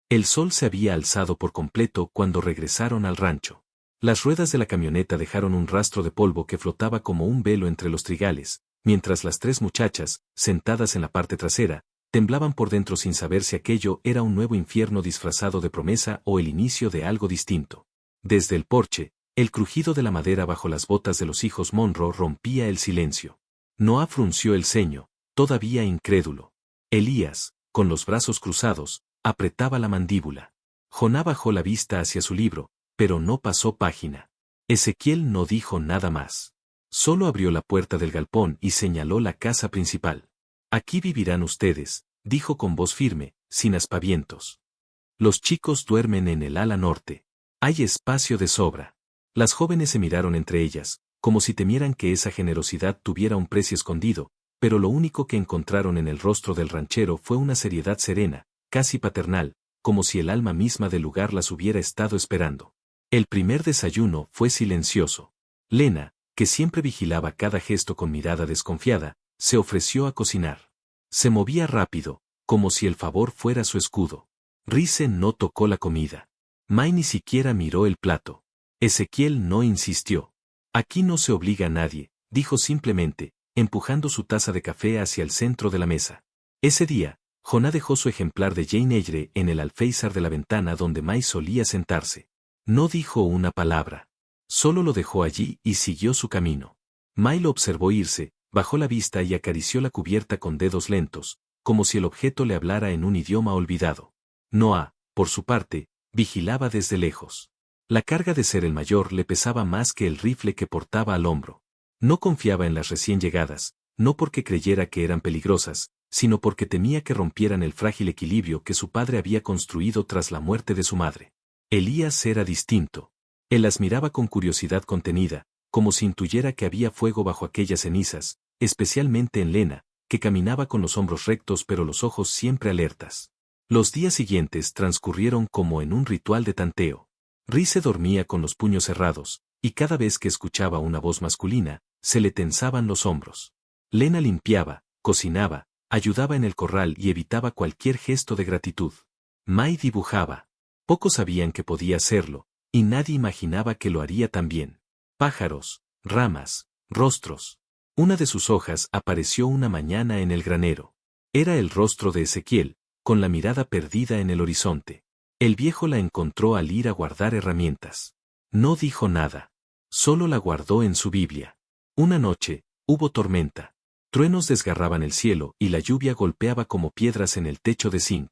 El sol se había alzado por completo cuando regresaron al rancho. Las ruedas de la camioneta dejaron un rastro de polvo que flotaba como un velo entre los trigales, mientras las tres muchachas, sentadas en la parte trasera, temblaban por dentro sin saber si aquello era un nuevo infierno disfrazado de promesa o el inicio de algo distinto. Desde el porche, el crujido de la madera bajo las botas de los hijos Monroe rompía el silencio. Noah frunció el ceño, todavía incrédulo. Elías, con los brazos cruzados, apretaba la mandíbula. Jonás bajó la vista hacia su libro, pero no pasó página. Ezequiel no dijo nada más. Solo abrió la puerta del galpón y señaló la casa principal. Aquí vivirán ustedes, dijo con voz firme, sin aspavientos. Los chicos duermen en el ala norte. Hay espacio de sobra. Las jóvenes se miraron entre ellas, como si temieran que esa generosidad tuviera un precio escondido, pero lo único que encontraron en el rostro del ranchero fue una seriedad serena, casi paternal, como si el alma misma del lugar las hubiera estado esperando. El primer desayuno fue silencioso. Lena, que siempre vigilaba cada gesto con mirada desconfiada, se ofreció a cocinar. Se movía rápido, como si el favor fuera su escudo. Rice no tocó la comida. May ni siquiera miró el plato. Ezequiel no insistió. Aquí no se obliga a nadie, dijo simplemente, empujando su taza de café hacia el centro de la mesa. Ese día, Jonás dejó su ejemplar de Jane Eyre en el alféizar de la ventana donde May solía sentarse. No dijo una palabra. Solo lo dejó allí y siguió su camino. May lo observó irse, bajó la vista y acarició la cubierta con dedos lentos, como si el objeto le hablara en un idioma olvidado. Noah, por su parte, vigilaba desde lejos. La carga de ser el mayor le pesaba más que el rifle que portaba al hombro. No confiaba en las recién llegadas, no porque creyera que eran peligrosas, sino porque temía que rompieran el frágil equilibrio que su padre había construido tras la muerte de su madre. Elías era distinto. Él las miraba con curiosidad contenida, como si intuyera que había fuego bajo aquellas cenizas, especialmente en Lena, que caminaba con los hombros rectos pero los ojos siempre alertas. Los días siguientes transcurrieron como en un ritual de tanteo. Rice dormía con los puños cerrados, y cada vez que escuchaba una voz masculina, se le tensaban los hombros. Lena limpiaba, cocinaba, ayudaba en el corral y evitaba cualquier gesto de gratitud. May dibujaba. Pocos sabían que podía hacerlo, y nadie imaginaba que lo haría tan bien. Pájaros, ramas, rostros. Una de sus hojas apareció una mañana en el granero. Era el rostro de Ezequiel, con la mirada perdida en el horizonte. El viejo la encontró al ir a guardar herramientas. No dijo nada. Solo la guardó en su Biblia. Una noche, hubo tormenta. Truenos desgarraban el cielo y la lluvia golpeaba como piedras en el techo de zinc.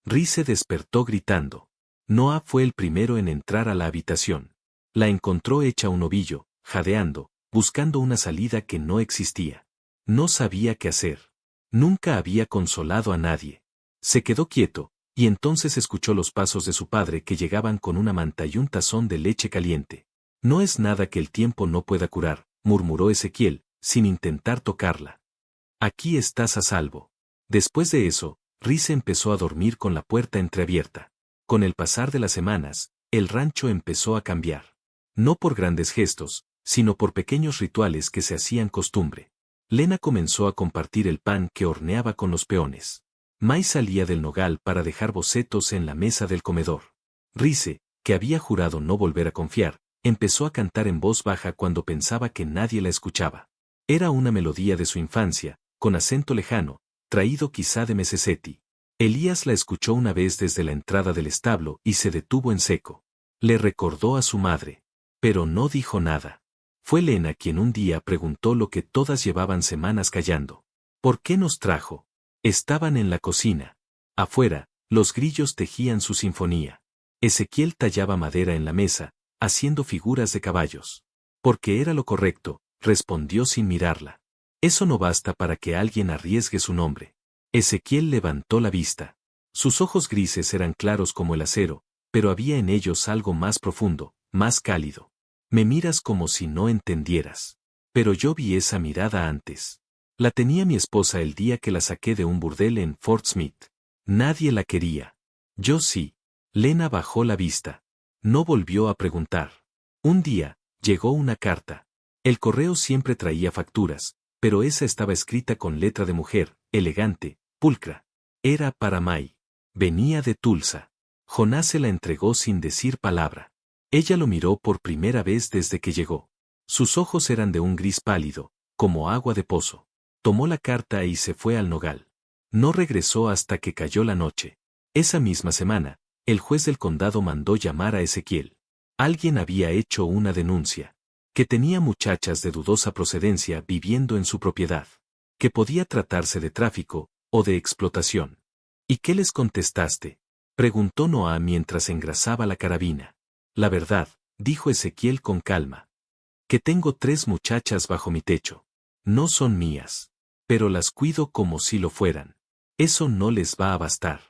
Rice despertó gritando. Noah fue el primero en entrar a la habitación. La encontró hecha un ovillo, jadeando, buscando una salida que no existía. No sabía qué hacer. Nunca había consolado a nadie. Se quedó quieto, y entonces escuchó los pasos de su padre que llegaban con una manta y un tazón de leche caliente. No es nada que el tiempo no pueda curar, murmuró Ezequiel, sin intentar tocarla. Aquí estás a salvo. Después de eso, Rice empezó a dormir con la puerta entreabierta. Con el pasar de las semanas, el rancho empezó a cambiar. No por grandes gestos, sino por pequeños rituales que se hacían costumbre. Lena comenzó a compartir el pan que horneaba con los peones. May salía del nogal para dejar bocetos en la mesa del comedor. Rice, que había jurado no volver a confiar, empezó a cantar en voz baja cuando pensaba que nadie la escuchaba. Era una melodía de su infancia, con acento lejano, traído quizá de Mississippi. Elías la escuchó una vez desde la entrada del establo y se detuvo en seco. Le recordó a su madre. Pero no dijo nada. Fue Lena quien un día preguntó lo que todas llevaban semanas callando. ¿Por qué nos trajo? Estaban en la cocina. Afuera, los grillos tejían su sinfonía. Ezequiel tallaba madera en la mesa, haciendo figuras de caballos. Porque era lo correcto, respondió sin mirarla. Eso no basta para que alguien arriesgue su nombre. Ezequiel levantó la vista. Sus ojos grises eran claros como el acero, pero había en ellos algo más profundo, más cálido. Me miras como si no entendieras. Pero yo vi esa mirada antes. La tenía mi esposa el día que la saqué de un burdel en Fort Smith. Nadie la quería. Yo sí. Lena bajó la vista. No volvió a preguntar. Un día, llegó una carta. El correo siempre traía facturas, pero esa estaba escrita con letra de mujer, elegante, pulcra. Era para May. Venía de Tulsa. Jonás se la entregó sin decir palabra. Ella lo miró por primera vez desde que llegó. Sus ojos eran de un gris pálido, como agua de pozo. Tomó la carta y se fue al nogal. No regresó hasta que cayó la noche. Esa misma semana, el juez del condado mandó llamar a Ezequiel. Alguien había hecho una denuncia. Que tenía muchachas de dudosa procedencia viviendo en su propiedad. Que podía tratarse de tráfico, o de explotación. ¿Y qué les contestaste? Preguntó Noa mientras engrasaba la carabina. La verdad, dijo Ezequiel con calma. Que tengo 3 muchachas bajo mi techo. No son mías. Pero las cuido como si lo fueran. Eso no les va a bastar.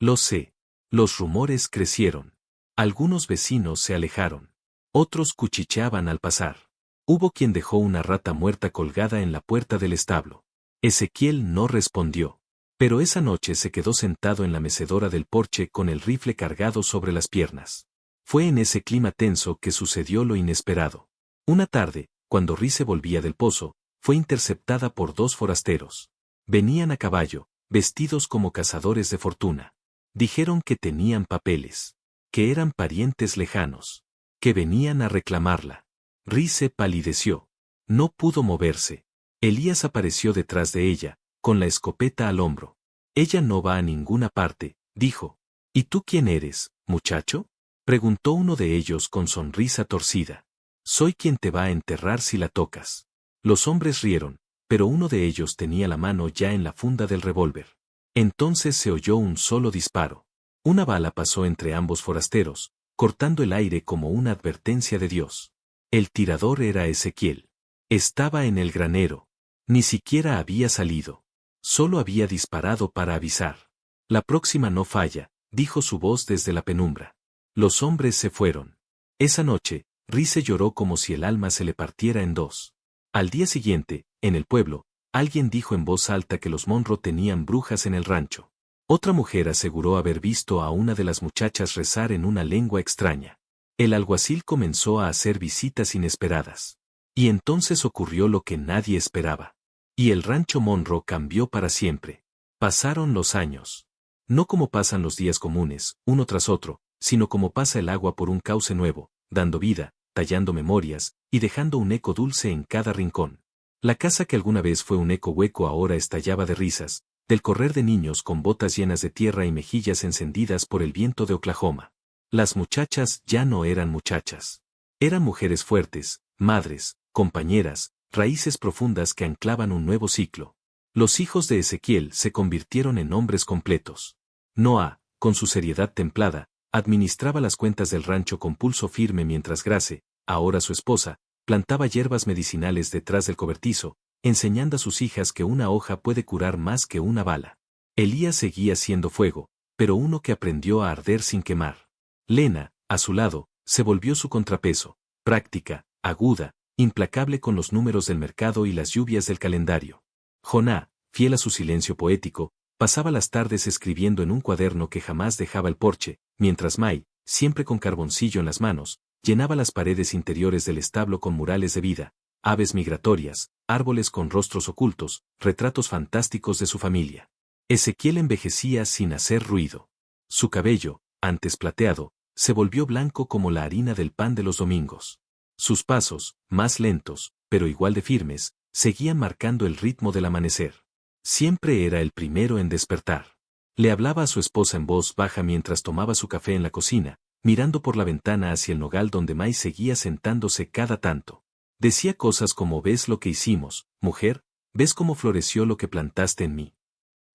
Lo sé. Los rumores crecieron. Algunos vecinos se alejaron. Otros cuchicheaban al pasar. Hubo quien dejó una rata muerta colgada en la puerta del establo. Ezequiel no respondió. Pero esa noche se quedó sentado en la mecedora del porche con el rifle cargado sobre las piernas. Fue en ese clima tenso que sucedió lo inesperado. Una tarde, cuando Rice volvía del pozo, fue interceptada por 2 forasteros. Venían a caballo, vestidos como cazadores de fortuna. Dijeron que tenían papeles. Que eran parientes lejanos. Que venían a reclamarla. Rice palideció. No pudo moverse. Elías apareció detrás de ella, con la escopeta al hombro. Ella no va a ninguna parte, dijo. ¿Y tú quién eres, muchacho? Preguntó uno de ellos con sonrisa torcida. Soy quien te va a enterrar si la tocas. Los hombres rieron, pero uno de ellos tenía la mano ya en la funda del revólver. Entonces se oyó un solo disparo. Una bala pasó entre ambos forasteros, cortando el aire como una advertencia de Dios. El tirador era Ezequiel. Estaba en el granero. Ni siquiera había salido. Solo había disparado para avisar. La próxima no falla, dijo su voz desde la penumbra. Los hombres se fueron. Esa noche, Rice lloró como si el alma se le partiera en 2. Al día siguiente, en el pueblo, alguien dijo en voz alta que los Monroe tenían brujas en el rancho. Otra mujer aseguró haber visto a una de las muchachas rezar en una lengua extraña. El alguacil comenzó a hacer visitas inesperadas. Y entonces ocurrió lo que nadie esperaba. Y el rancho Monroe cambió para siempre. Pasaron los años. No como pasan los días comunes, uno tras otro, sino como pasa el agua por un cauce nuevo, dando vida, tallando memorias, y dejando un eco dulce en cada rincón. La casa que alguna vez fue un eco hueco ahora estallaba de risas, del correr de niños con botas llenas de tierra y mejillas encendidas por el viento de Oklahoma. Las muchachas ya no eran muchachas. Eran mujeres fuertes, madres, compañeras, raíces profundas que anclaban un nuevo ciclo. Los hijos de Ezequiel se convirtieron en hombres completos. Noa, con su seriedad templada, administraba las cuentas del rancho con pulso firme mientras Grace, ahora su esposa, plantaba hierbas medicinales detrás del cobertizo, enseñando a sus hijas que una hoja puede curar más que una bala. Elías seguía siendo fuego, pero uno que aprendió a arder sin quemar. Lena, a su lado, se volvió su contrapeso, práctica, aguda, implacable con los números del mercado y las lluvias del calendario. Jonás, fiel a su silencio poético, pasaba las tardes escribiendo en un cuaderno que jamás dejaba el porche, mientras May, siempre con carboncillo en las manos, llenaba las paredes interiores del establo con murales de vida, aves migratorias, árboles con rostros ocultos, retratos fantásticos de su familia. Ezequiel envejecía sin hacer ruido. Su cabello, antes plateado, se volvió blanco como la harina del pan de los domingos. Sus pasos, más lentos, pero igual de firmes, seguían marcando el ritmo del amanecer. Siempre era el primero en despertar. Le hablaba a su esposa en voz baja mientras tomaba su café en la cocina, mirando por la ventana hacia el nogal donde May seguía sentándose cada tanto. Decía cosas como «¿Ves lo que hicimos, mujer? ¿Ves cómo floreció lo que plantaste en mí?»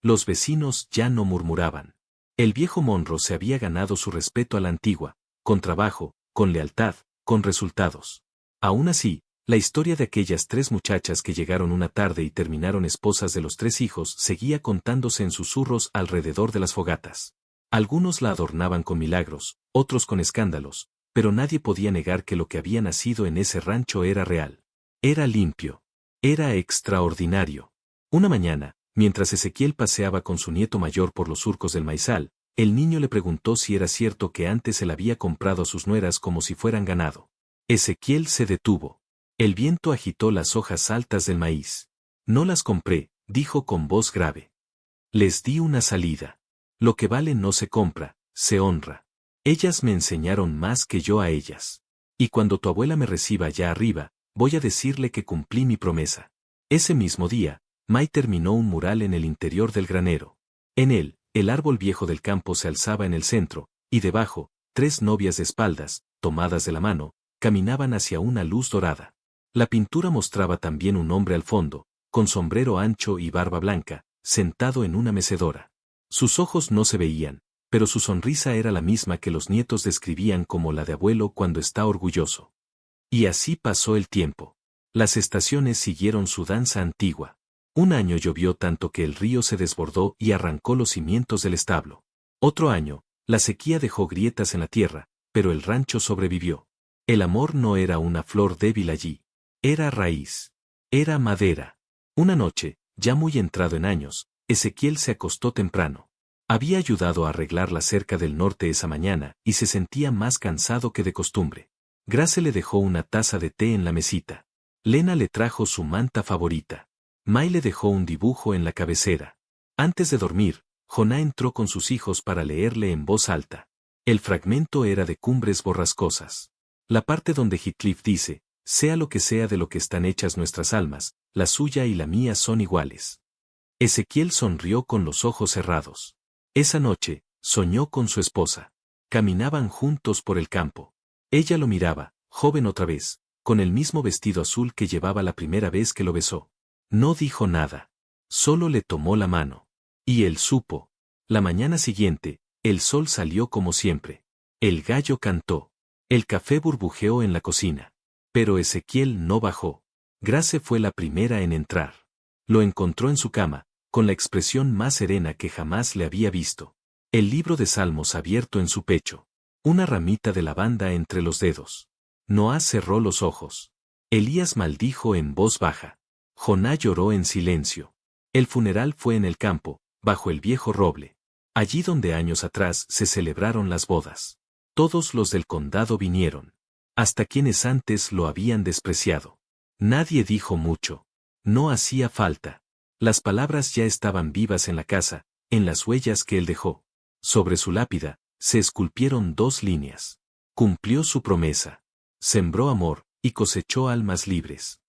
Los vecinos ya no murmuraban. El viejo Monroe se había ganado su respeto a la antigua, con trabajo, con lealtad, con resultados. Aún así, la historia de aquellas 3 muchachas que llegaron una tarde y terminaron esposas de los 3 hijos seguía contándose en susurros alrededor de las fogatas. Algunos la adornaban con milagros, otros con escándalos, pero nadie podía negar que lo que había nacido en ese rancho era real. Era limpio. Era extraordinario. Una mañana, mientras Ezequiel paseaba con su nieto mayor por los surcos del maizal, el niño le preguntó si era cierto que antes él había comprado a sus nueras como si fueran ganado. Ezequiel se detuvo. El viento agitó las hojas altas del maíz. No las compré, dijo con voz grave. Les di una salida. Lo que vale no se compra, se honra. Ellas me enseñaron más que yo a ellas. Y cuando tu abuela me reciba allá arriba, voy a decirle que cumplí mi promesa. Ese mismo día, Mai terminó un mural en el interior del granero. En él, el árbol viejo del campo se alzaba en el centro, y debajo, 3 novias de espaldas, tomadas de la mano, caminaban hacia una luz dorada. La pintura mostraba también un hombre al fondo, con sombrero ancho y barba blanca, sentado en una mecedora. Sus ojos no se veían, pero su sonrisa era la misma que los nietos describían como la de abuelo cuando está orgulloso. Y así pasó el tiempo. Las estaciones siguieron su danza antigua. Un año llovió tanto que el río se desbordó y arrancó los cimientos del establo. Otro año, la sequía dejó grietas en la tierra, pero el rancho sobrevivió. El amor no era una flor débil allí. Era raíz. Era madera. Una noche, ya muy entrado en años, Ezequiel se acostó temprano. Había ayudado a arreglar la cerca del norte esa mañana y se sentía más cansado que de costumbre. Grace le dejó una taza de té en la mesita. Lena le trajo su manta favorita. Mai le dejó un dibujo en la cabecera. Antes de dormir, Joná entró con sus hijos para leerle en voz alta. El fragmento era de Cumbres Borrascosas. La parte donde Heathcliff dice, sea lo que sea de lo que están hechas nuestras almas, la suya y la mía son iguales. Ezequiel sonrió con los ojos cerrados. Esa noche, soñó con su esposa. Caminaban juntos por el campo. Ella lo miraba, joven otra vez, con el mismo vestido azul que llevaba la primera vez que lo besó. No dijo nada. Solo le tomó la mano. Y él supo. La mañana siguiente, el sol salió como siempre. El gallo cantó. El café burbujeó en la cocina. Pero Ezequiel no bajó. Grace fue la primera en entrar. Lo encontró en su cama, con la expresión más serena que jamás le había visto. El libro de Salmos abierto en su pecho. Una ramita de lavanda entre los dedos. Noá cerró los ojos. Elías maldijo en voz baja. Joná lloró en silencio. El funeral fue en el campo, bajo el viejo roble. Allí donde años atrás se celebraron las bodas. Todos los del condado vinieron. Hasta quienes antes lo habían despreciado. Nadie dijo mucho. No hacía falta. Las palabras ya estaban vivas en la casa, en las huellas que él dejó. Sobre su lápida, se esculpieron 2 líneas. Cumplió su promesa. Sembró amor, y cosechó almas libres.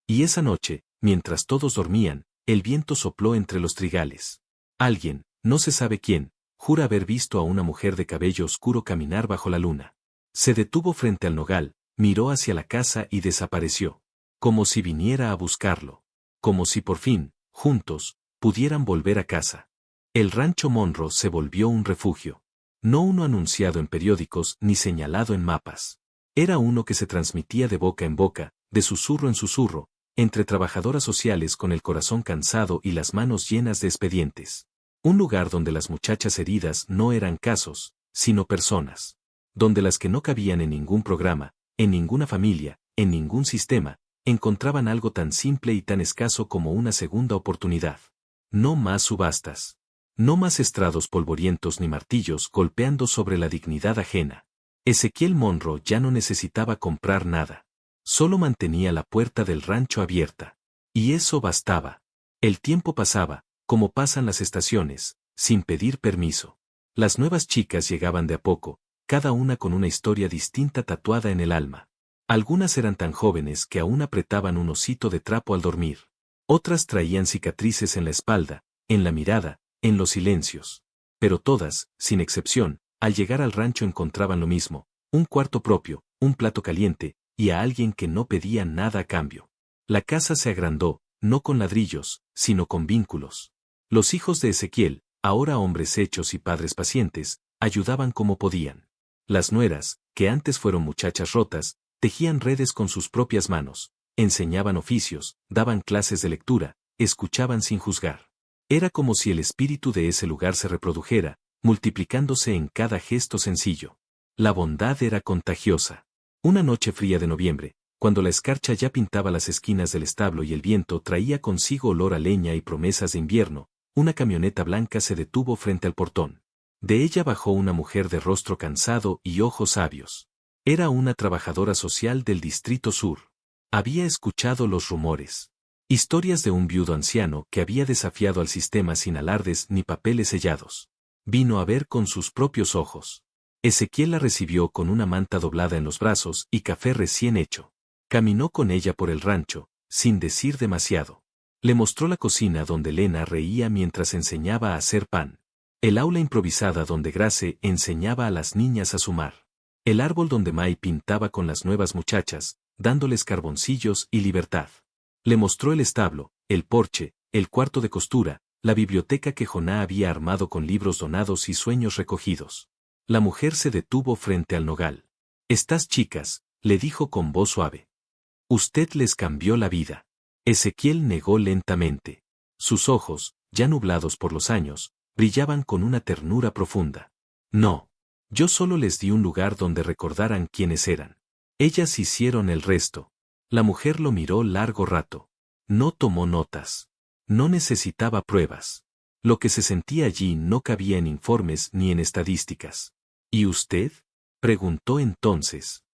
Y esa noche, mientras todos dormían, el viento sopló entre los trigales. Alguien, no se sabe quién, jura haber visto a una mujer de cabello oscuro caminar bajo la luna. Se detuvo frente al nogal, miró hacia la casa y desapareció. Como si viniera a buscarlo. Como si por fin, juntos, pudieran volver a casa. El rancho Monroe se volvió un refugio. No uno anunciado en periódicos ni señalado en mapas. Era uno que se transmitía de boca en boca, de susurro en susurro, entre trabajadoras sociales con el corazón cansado y las manos llenas de expedientes. Un lugar donde las muchachas heridas no eran casos, sino personas. Donde las que no cabían en ningún programa, en ninguna familia, en ningún sistema, encontraban algo tan simple y tan escaso como una segunda oportunidad. No más subastas. No más estrados polvorientos ni martillos golpeando sobre la dignidad ajena. Ezequiel Monroe ya no necesitaba comprar nada. Solo mantenía la puerta del rancho abierta. Y eso bastaba. El tiempo pasaba, como pasan las estaciones, sin pedir permiso. Las nuevas chicas llegaban de a poco, cada una con una historia distinta tatuada en el alma. Algunas eran tan jóvenes que aún apretaban un osito de trapo al dormir. Otras traían cicatrices en la espalda, en la mirada, en los silencios. Pero todas, sin excepción, al llegar al rancho encontraban lo mismo, un cuarto propio, un plato caliente, y a alguien que no pedía nada a cambio. La casa se agrandó, no con ladrillos, sino con vínculos. Los hijos de Ezequiel, ahora hombres hechos y padres pacientes, ayudaban como podían. Las nueras, que antes fueron muchachas rotas, tejían redes con sus propias manos, enseñaban oficios, daban clases de lectura, escuchaban sin juzgar. Era como si el espíritu de ese lugar se reprodujera, multiplicándose en cada gesto sencillo. La bondad era contagiosa. Una noche fría de noviembre, cuando la escarcha ya pintaba las esquinas del establo y el viento traía consigo olor a leña y promesas de invierno, una camioneta blanca se detuvo frente al portón. De ella bajó una mujer de rostro cansado y ojos sabios. Era una trabajadora social del Distrito Sur. Había escuchado los rumores. Historias de un viudo anciano que había desafiado al sistema sin alardes ni papeles sellados. Vino a ver con sus propios ojos. Ezequiel la recibió con una manta doblada en los brazos y café recién hecho. Caminó con ella por el rancho, sin decir demasiado. Le mostró la cocina donde Lena reía mientras enseñaba a hacer pan. El aula improvisada donde Grace enseñaba a las niñas a sumar. El árbol donde Mai pintaba con las nuevas muchachas, dándoles carboncillos y libertad. Le mostró el establo, el porche, el cuarto de costura, la biblioteca que Joná había armado con libros donados y sueños recogidos. La mujer se detuvo frente al nogal. «Estas chicas», le dijo con voz suave. «Usted les cambió la vida». Ezequiel negó lentamente. Sus ojos, ya nublados por los años, brillaban con una ternura profunda. «No. Yo solo les di un lugar donde recordaran quiénes eran. Ellas hicieron el resto». La mujer lo miró largo rato. No tomó notas. No necesitaba pruebas. Lo que se sentía allí no cabía en informes ni en estadísticas. «¿Y usted?», preguntó entonces.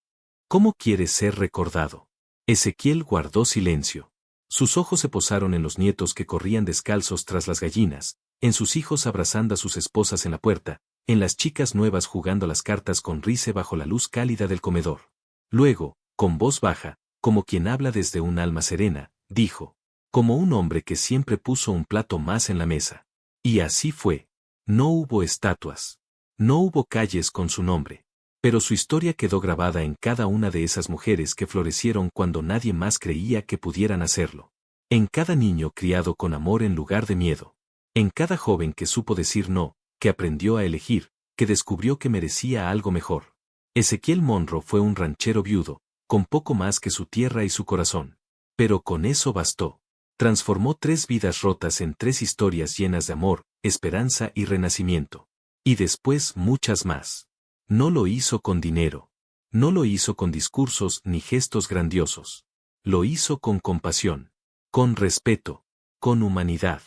«¿Cómo quiere ser recordado?». Ezequiel guardó silencio. Sus ojos se posaron en los nietos que corrían descalzos tras las gallinas, en sus hijos abrazando a sus esposas en la puerta, en las chicas nuevas jugando las cartas con Rice bajo la luz cálida del comedor. Luego, con voz baja, como quien habla desde un alma serena, dijo, como un hombre que siempre puso un plato más en la mesa. Y así fue. No hubo estatuas. No hubo calles con su nombre. Pero su historia quedó grabada en cada una de esas mujeres que florecieron cuando nadie más creía que pudieran hacerlo. En cada niño criado con amor en lugar de miedo. En cada joven que supo decir no, que aprendió a elegir, que descubrió que merecía algo mejor. Ezequiel Monroe fue un ranchero viudo, con poco más que su tierra y su corazón. Pero con eso bastó. Transformó 3 vidas rotas en 3 historias llenas de amor, esperanza y renacimiento. Y después muchas más. No lo hizo con dinero. No lo hizo con discursos ni gestos grandiosos. Lo hizo con compasión. Con respeto. Con humanidad.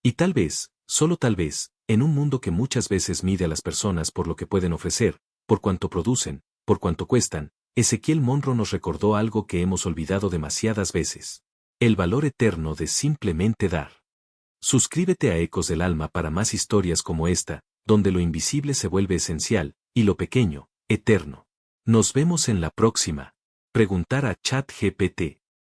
Y tal vez, solo tal vez, en un mundo que muchas veces mide a las personas por lo que pueden ofrecer, por cuanto producen, por cuanto cuestan, Ezequiel Monroe nos recordó algo que hemos olvidado demasiadas veces. El valor eterno de simplemente dar. Suscríbete a Ecos del Alma para más historias como esta, donde lo invisible se vuelve esencial, y lo pequeño, eterno. Nos vemos en la próxima. Preguntar a ChatGPT.